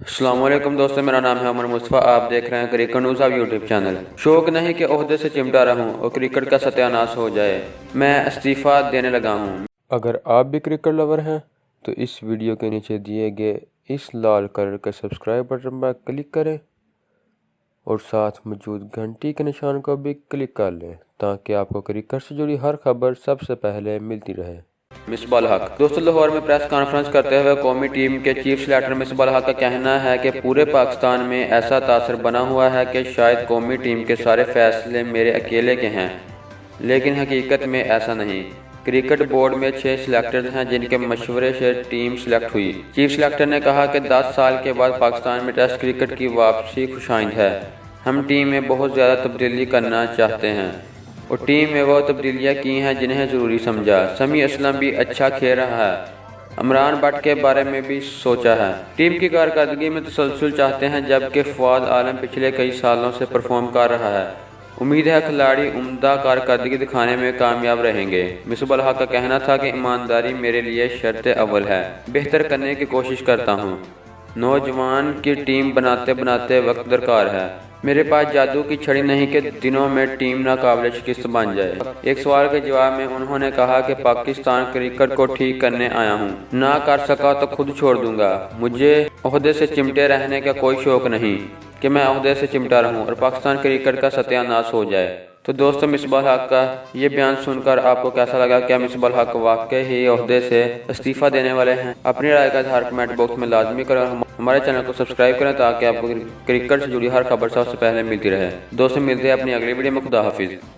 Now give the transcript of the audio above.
السلام علیکم دوستوں، میرا نام ہے مسبح۔ آپ دیکھ رہے ہیں کرکٹ نیوز آپ یوٹیوب چینل۔ شوق نہیں کہ عہدے سے چمٹا رہوں اور کرکٹ کا ستیہ ناش ہو جائے، میں استعفیٰ دینے لگا ہوں۔ اگر آپ بھی کرکٹ لور ہیں تو اس ویڈیو کے نیچے دیے گئے اس لال کلر کے سبسکرائب بٹن پر کلک کریں اور ساتھ موجود گھنٹی کے نشان کو بھی کلک کر لیں تاکہ آپ کو کرکٹ سے جڑی ہر خبر سب سے پہلے ملتی رہے۔ مصباح الحق دوستو، لاہور میں پریس کانفرنس کرتے ہوئے قومی ٹیم کے چیف سلیکٹر مصباح الحق کا کہنا ہے کہ پورے پاکستان میں ایسا تاثر بنا ہوا ہے کہ شاید قومی ٹیم کے سارے فیصلے میرے اکیلے کے ہیں، لیکن حقیقت میں ایسا نہیں۔ کرکٹ بورڈ میں 6 سلیکٹرز ہیں جن کے مشورے سے ٹیم سلیکٹ ہوئی۔ چیف سلیکٹر نے کہا کہ 10 سال کے بعد پاکستان میں ٹیسٹ کرکٹ کی واپسی خوشائند ہے۔ ہم ٹیم میں بہت زیادہ تبدیلی کرنا چاہتے ہیں اور ٹیم میں وہ تبدیلیاں کی ہیں جنہیں ضروری سمجھا۔ سمیع اسلم بھی اچھا کھیل رہا ہے۔ عمران بٹ کے بارے میں بھی سوچا ہے۔ ٹیم کی کارکردگی میں تسلسل چاہتے ہیں جبکہ فواد عالم پچھلے کئی سالوں سے پرفارم کر رہا ہے۔ امید ہے کھلاڑی عمدہ کارکردگی دکھانے میں کامیاب رہیں گے۔ مصباح الحق کا کہنا تھا کہ ایمانداری میرے لیے شرط اول ہے، بہتر کرنے کی کوشش کرتا ہوں۔ نوجوان کی ٹیم بناتے بناتے وقت درکار ہے۔ میرے پاس جادو کی چھڑی نہیں کہ دنوں میں ٹیم ناقابل شکست بن جائے۔ ایک سوال کے جواب میں انہوں نے کہا کہ پاکستان کرکٹ کو ٹھیک کرنے آیا ہوں، نہ کر سکا تو خود چھوڑ دوں گا۔ مجھے عہدے سے چمٹے رہنے کا کوئی شوق نہیں کہ میں عہدے سے چمٹا رہوں اور پاکستان کرکٹ کا ستیہ ناش ہو جائے۔ تو دوستو، مصباح الحق کا یہ بیان سن کر آپ کو کیسا لگا؟ کیا مصباح الحق واقعی ہی عہدے سے استعفیٰ دینے والے ہیں؟ اپنی رائے کا اظہار کمنٹ باکس میں لازمی کریں اور ہمارے چینل کو سبسکرائب کریں تاکہ آپ کو کرکٹ سے جڑی ہر خبر سب سے پہلے ملتی رہے۔ دوستو، ملتے ہیں اپنی اگلی ویڈیو میں۔ خدا حافظ۔